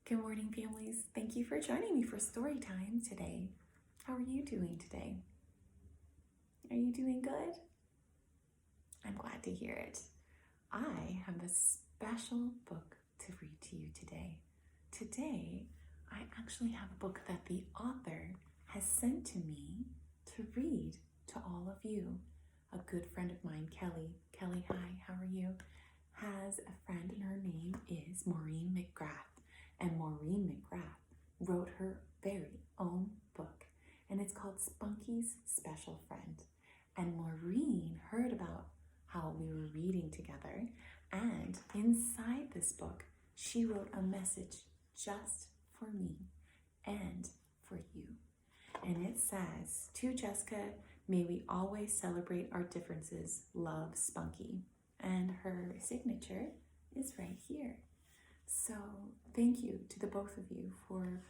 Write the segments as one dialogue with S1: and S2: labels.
S1: Good morning, families. Thank you for joining me for story time today. How are you doing today? Are you doing good? I'm glad to hear it. I have a special book to read to you today. Today, I actually have a book that the author has sent to me to read to all of you. A good friend of mine, Kelly. Kelly, hi, how are you? Has a friend and her name is Maureen McGrath. And Maureen McGrath wrote her very own book, and it's called Spunky's Special Friend. And Maureen heard about how we were reading together, and inside this book, she wrote a message just for me and for you. And it says, "To Jessica, may we always celebrate our differences. Love, Spunky." And her signature is right here. So thank you to the both of you for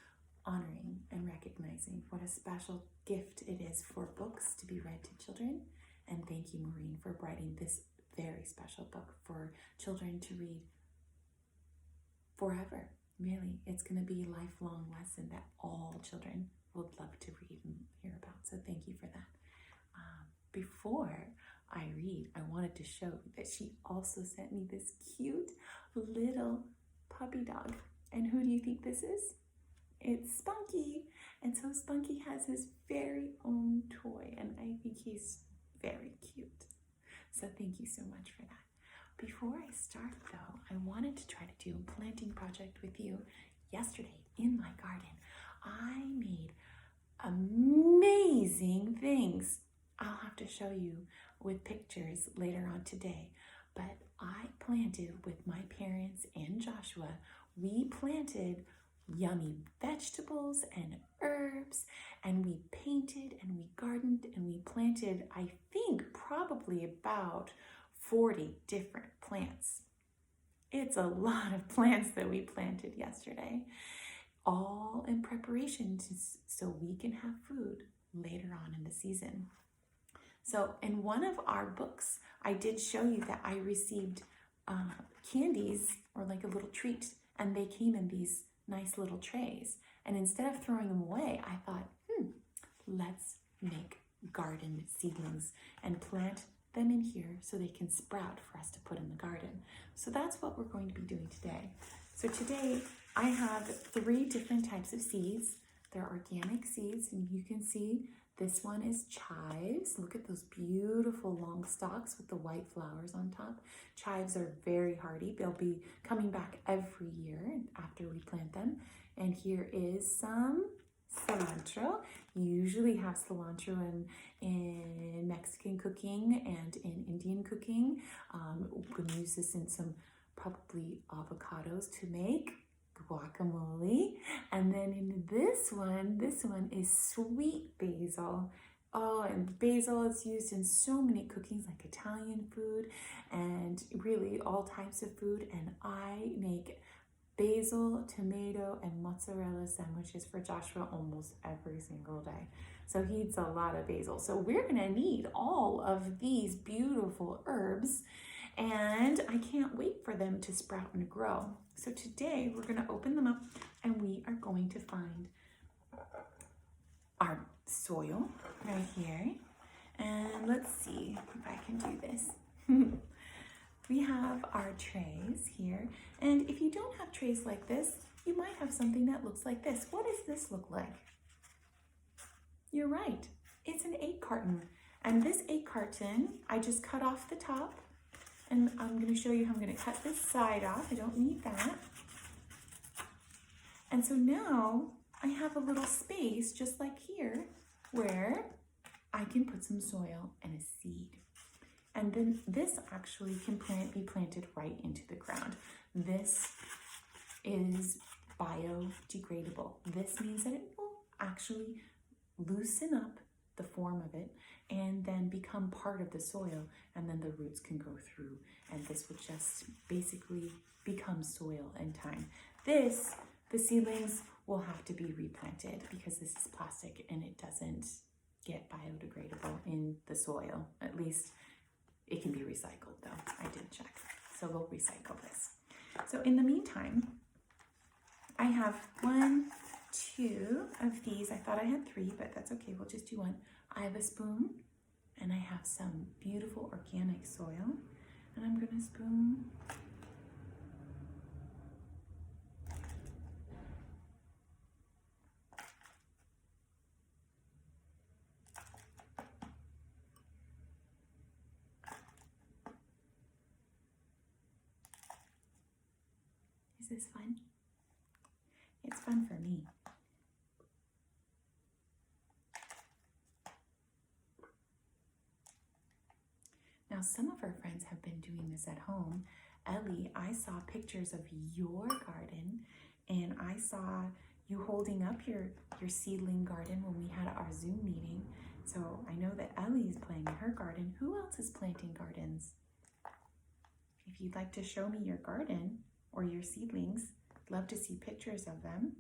S1: honoring and recognizing what a special gift it is for books to be read to children. And thank you, Maureen, for writing this very special book for children to read forever. Really, it's going to be a lifelong lesson that all children would love to read and hear about. So thank you for that. Before I read, I wanted to show that she also sent me this cute little puppy dog. And who do you think this is? It's Spunky. And so Spunky has his very own toy, and I think he's very cute. So thank you so much for that. Before I start though, I wanted to try to do a planting project with you. Yesterday in my garden, I made amazing things. I'll have to show you with pictures later on today. But I planted with my parents and Joshua, we planted yummy vegetables and herbs, and we painted and we gardened and we planted, I think, probably about 40 different plants. It's a lot of plants that we planted yesterday, all in preparation so we can have food later on in the season. So in one of our books, I did show you that I received candies, or like a little treat, and they came in these nice little trays. And instead of throwing them away, I thought, let's make garden seedlings and plant them in here so they can sprout for us to put in the garden. So that's what we're going to be doing today. So today I have 3 different types of seeds. They're organic seeds, and you can see this one is chives. Look at those beautiful long stalks with the white flowers on top. Chives are very hardy. They'll be coming back every year after we plant them. And here is some cilantro. You usually have cilantro in Mexican cooking and in Indian cooking. We can use this in some probably avocados to make guacamole. And then in this one is sweet basil. Oh, and basil is used in so many cookings, like Italian food and really all types of food. And I make basil, tomato, and mozzarella sandwiches for Joshua almost every single day. So he eats a lot of basil. So we're gonna need all of these beautiful herbs, and I can't wait for them to sprout and grow. So today we're gonna open them up, and we are going to find our soil right here. And let's see if I can do this. We have our trays here, and if you don't have trays like this, you might have something that looks like this. What does this look like? You're right, it's an egg carton. And this egg carton, I just cut off the top, and I'm gonna show you how I'm gonna cut this side off. I don't need that. And so now I have a little space just like here where I can put some soil and a seed. And then this actually can be planted right into the ground. This is biodegradable. This means that it will actually loosen up the form of it and then become part of the soil, and then the roots can go through, and this will just basically become soil in time. The seedlings will have to be replanted because this is plastic and it doesn't get biodegradable in the soil. At least it can be recycled though. I did check. So we'll recycle this. So in the meantime, I have 1, 2 of these. I thought I had 3, but that's okay. We'll just do 1. I have a spoon, and I have some beautiful organic soil, and I'm going to spoon. Is this fun? It's fun for me. Now, some of our friends have been doing this at home. Ellie, I saw pictures of your garden, and I saw you holding up your seedling garden when we had our Zoom meeting. So I know that Ellie is planting her garden. Who else is planting gardens? If you'd like to show me your garden or your seedlings, I'd love to see pictures of them.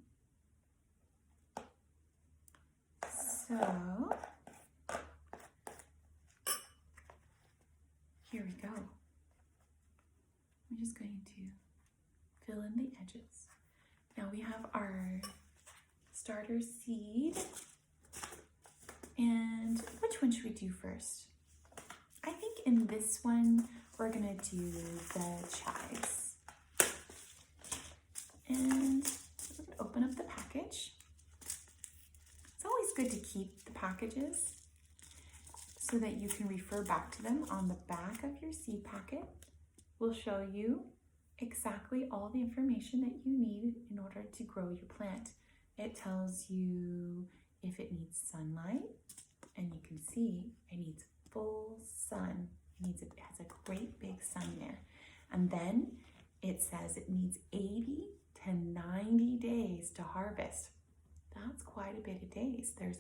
S1: So here we go. I'm just going to fill in the edges. Now we have our starter seed. And which one should we do first? I think in this one, we're gonna do the chives. And we're gonna open up the package. It's always good to keep the packages so that you can refer back to them. On the back of your seed packet will show you exactly all the information that you need in order to grow your plant. It tells you if it needs sunlight, and you can see it needs full sun. It has a great big sun there. And then it says it needs 80 to 90 days to harvest. That's quite a bit of days. There's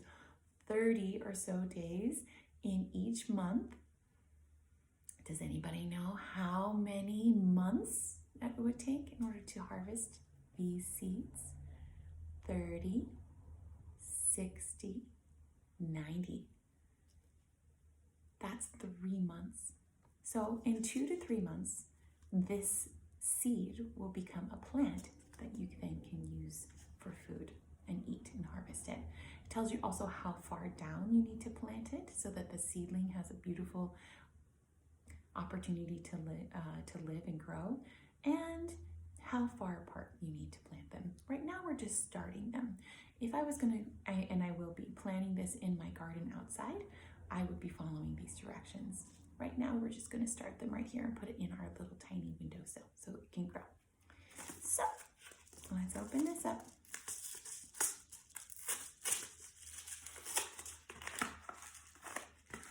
S1: 30 or so days in each month. Does anybody know how many months that it would take in order to harvest these seeds? 30, 60, 90. That's 3 months. So in 2 to 3 months, this seed will become a plant that you then can use for food and eat and harvest it. It tells you also how far down you need to plant it so that the seedling has a beautiful opportunity to live and grow, and how far apart you need to plant them. Right now we're just starting them. If I was and I will be planting this in my garden outside, I would be following these directions. Right now we're just going to start them right here and put it in our little tiny windowsill so it can grow. So let's open this up.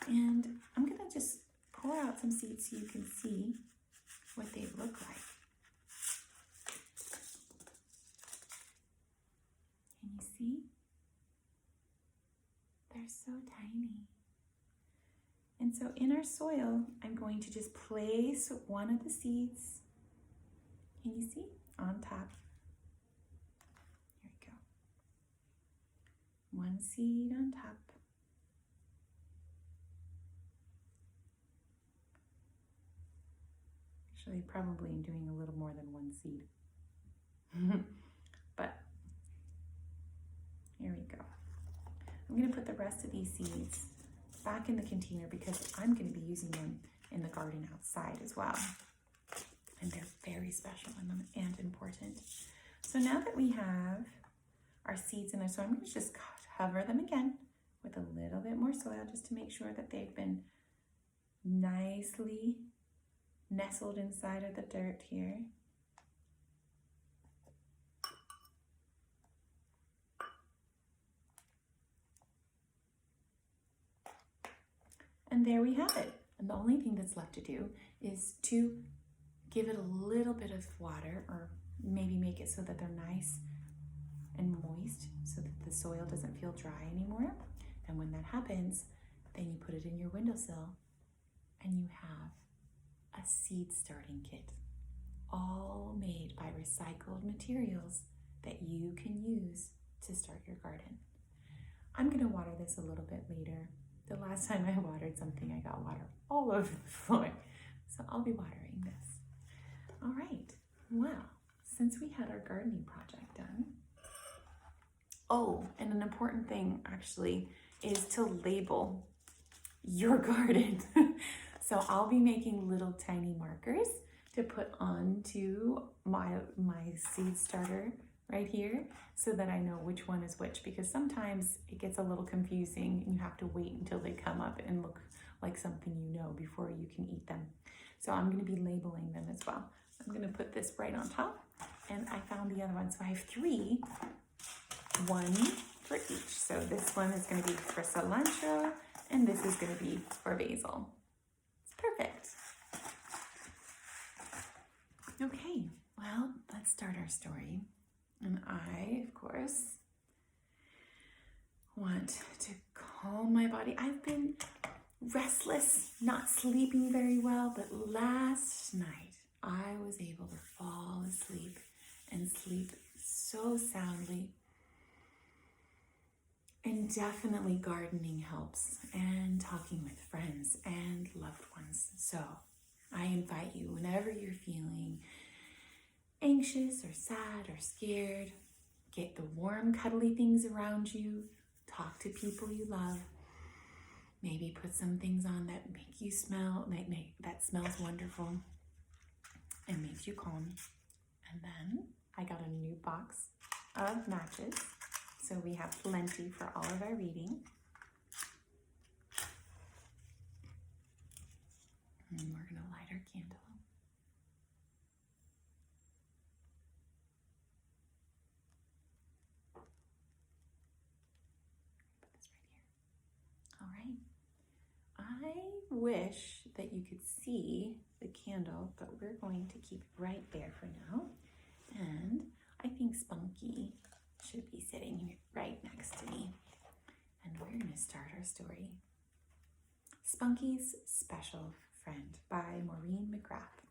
S1: And I'm going to just pour out some seeds so you can see what they look like. Can you see? They're so tiny. And so in our soil, I'm going to just place one of the seeds, can you see, on top. Here we go. One seed on top. Actually, probably I'm doing a little more than one seed. But here we go. I'm going to put the rest of these seeds back in the container because I'm going to be using them in the garden outside as well. And they're very special and important. So now that we have our seeds in there, so I'm going to just cover them again with a little bit more soil just to make sure that they've been nicely nestled inside of the dirt here. And there we have it. And the only thing that's left to do is to give it a little bit of water, or maybe make it so that they're nice and moist so that the soil doesn't feel dry anymore. And when that happens, then you put it in your windowsill and you have a seed starting kit, all made by recycled materials that you can use to start your garden. I'm going to water this a little bit later. The last time I watered something, I got water all over the floor. So I'll be watering this. All right, well, since we had our gardening project done, Oh, and an important thing actually is to label your garden. So I'll be making little tiny markers to put onto my seed starter right here so that I know which one is which, because sometimes it gets a little confusing and you have to wait until they come up and look like something you know before you can eat them. So I'm going to be labeling them as well. I'm going to put this right on top, and I found the other one. So I have three, one for each. So this one is going to be for cilantro, and this is going to be for basil. It's perfect. Okay, well, let's start our story. And I, of course, want to calm my body. I've been restless, not sleeping very well, but last night I was able to fall asleep and sleep so soundly. And definitely gardening helps, and talking with friends and loved ones. So I invite you, whenever you're feeling anxious or sad or scared, get the warm, cuddly things around you, talk to people you love, maybe put some things on that make you smell, that smells wonderful and makes you calm. And then I got a new box of matches, so we have plenty for all of our reading. And we're gonna light our candle. Put this right here. All right. I wish that you could see the candle, but we're going to keep it right there for now. And I think Spunky should be sitting right next to me. And we're going to start our story. Spunky's Special Friend by Maureen McGrath.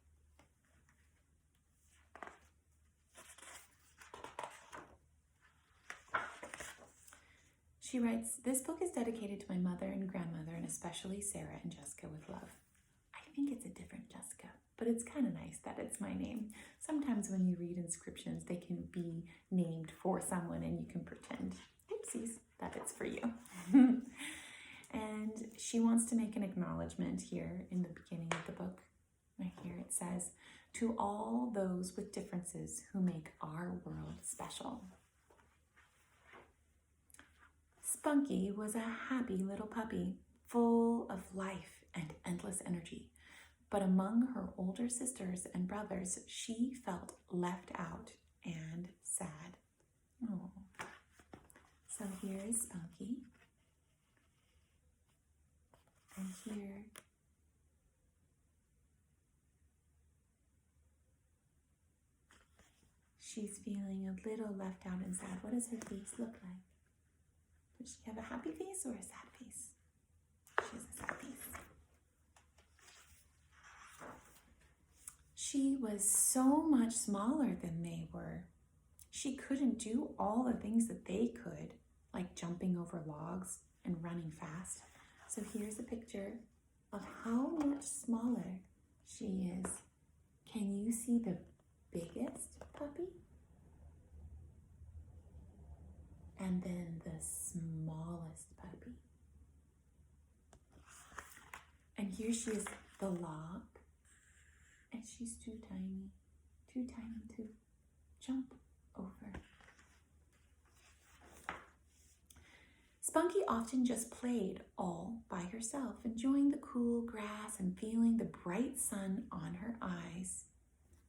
S1: She writes, "This book is dedicated to my mother and grandmother, and especially Sarah and Jessica with love." I think it's a different Jessica, but it's kind of nice that it's my name. Sometimes when you read inscriptions, they can be named for someone and you can pretend, oopsies, that it's for you. And she wants to make an acknowledgement here in the beginning of the book. Right here it says, "To all those with differences who make our world special." Spunky was a happy little puppy, full of life and endless energy. But among her older sisters and brothers, she felt left out and sad. Oh. So here is Spunky. And here she's feeling a little left out and sad. What does her face look like? Does she have a happy face or a sad face? She has a sad face. She was so much smaller than they were. She couldn't do all the things that they could, like jumping over logs and running fast. So here's a picture of how much smaller she is. Can you see the biggest puppy? And then the smallest puppy. And here she is, the log. And she's too tiny to jump over. Spunky often just played all by herself, enjoying the cool grass and feeling the bright sun on her eyes.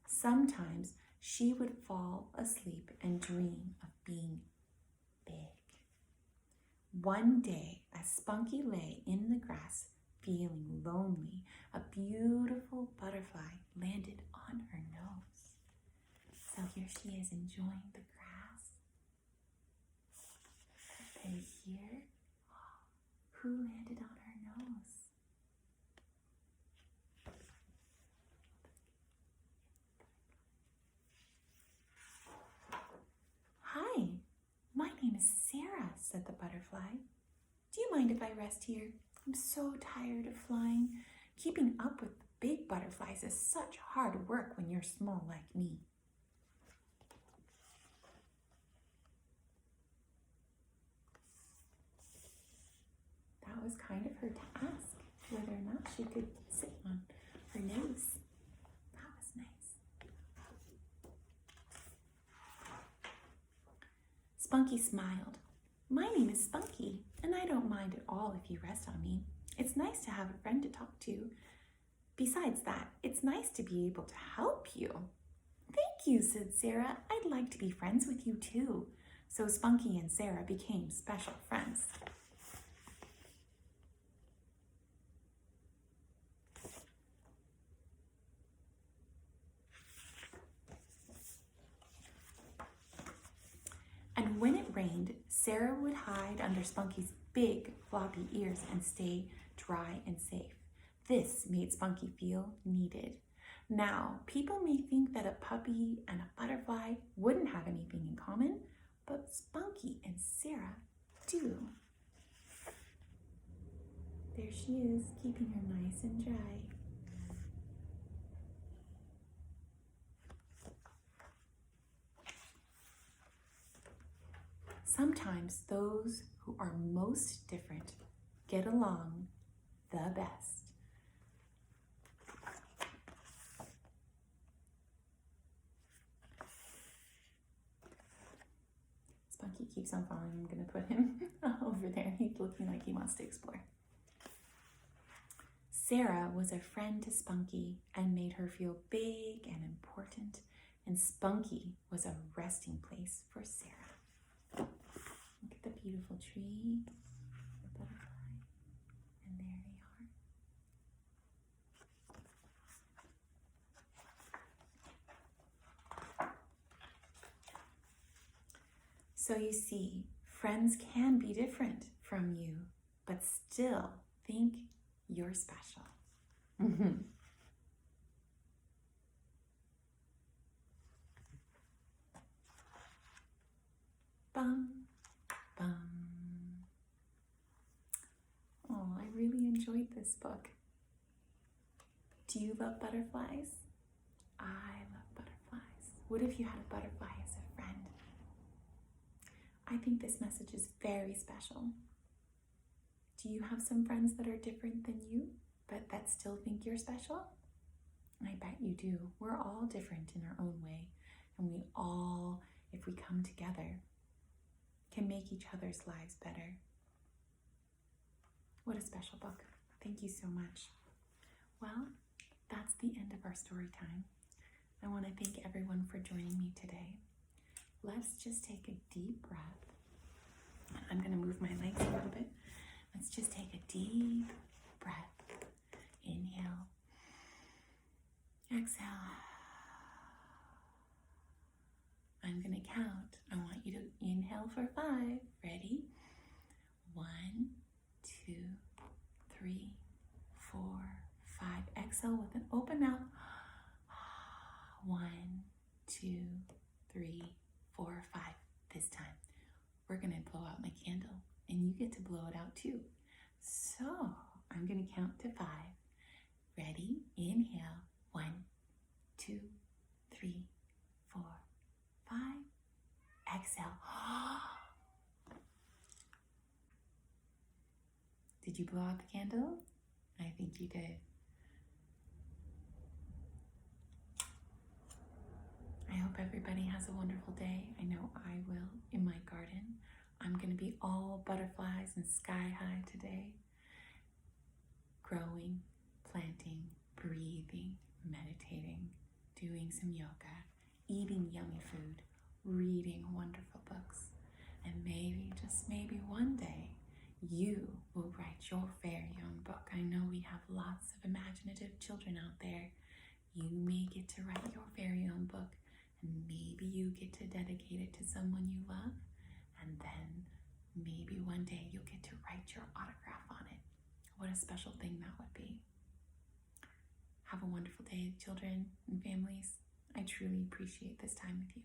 S1: Sometimes she would fall asleep and dream of being big. One day, as Spunky lay in the grass, feeling lonely, a beautiful butterfly landed on her nose. So here she is enjoying the grass. And here, who landed on her nose? "Hi, my name is Sarah," said the butterfly. "Do you mind if I rest here? I'm so tired of flying. Keeping up with big butterflies is such hard work when you're small like me." was kind of her to ask whether or not she could sit on her nose. That was nice. Spunky smiled. My name is Spunky, and I don't mind at all if you rest on me. It's nice to have a friend to talk to. Besides that, it's nice to be able to help you. Thank you, said Sarah. I'd like to be friends with you too. So Spunky and Sarah became special friends. And when it rained, Sarah would hide under Spunky's big floppy ears and stay dry and safe. This made Spunky feel needed. Now, people may think that a puppy and a butterfly wouldn't have anything in common, but Spunky and Sarah do. There she is, keeping her nice and dry. Sometimes those who are most different get along the best. Spunky keeps on falling. I'm going to put him over there. He's looking like he wants to explore. Sarah was a friend to Spunky and made her feel big and important, and Spunky was a resting place for Sarah. Look at the beautiful tree, the butterfly, and there they are. So you see, friends can be different from you, but still think you're special. Bum, bum. Oh, I really enjoyed this book. Do you love butterflies? I love butterflies. What if you had a butterfly as a friend? I think this message is very special. Do you have some friends that are different than you, but that still think you're special? I bet you do. We're all different in our own way, and we all, if we come together, can make each other's lives better. What a special book. Thank you so much. Well, that's the end of our story time. I want to thank everyone for joining me today. Let's just take a deep breath. I'm going to move my legs a little bit. Let's just take a deep breath. Inhale. Exhale. I'm going to count. I want you to inhale for 5. Ready? 1, 2, 3, 4, 5. Exhale with an open mouth. 1, 2, 3, 4, 5. This time, we're going to blow out my candle, and you get to blow it out too. So, I'm going to count to 5. Ready? Inhale. 1, 2, 3, 4, 5. Exhale. Did you blow out the candle? I think you did. I hope everybody has a wonderful day. I know I will in my garden. I'm going to be all butterflies and sky high today. Growing, planting, breathing, meditating, doing some yoga, eating yummy food, reading wonderful books, and maybe, just maybe one day, you will write your very own book. I know we have lots of imaginative children out there. You may get to write your very own book, and maybe you get to dedicate it to someone you love, and then maybe one day you'll get to write your autograph on it. What a special thing that would be. Have a wonderful day, children and families. I truly appreciate this time with you.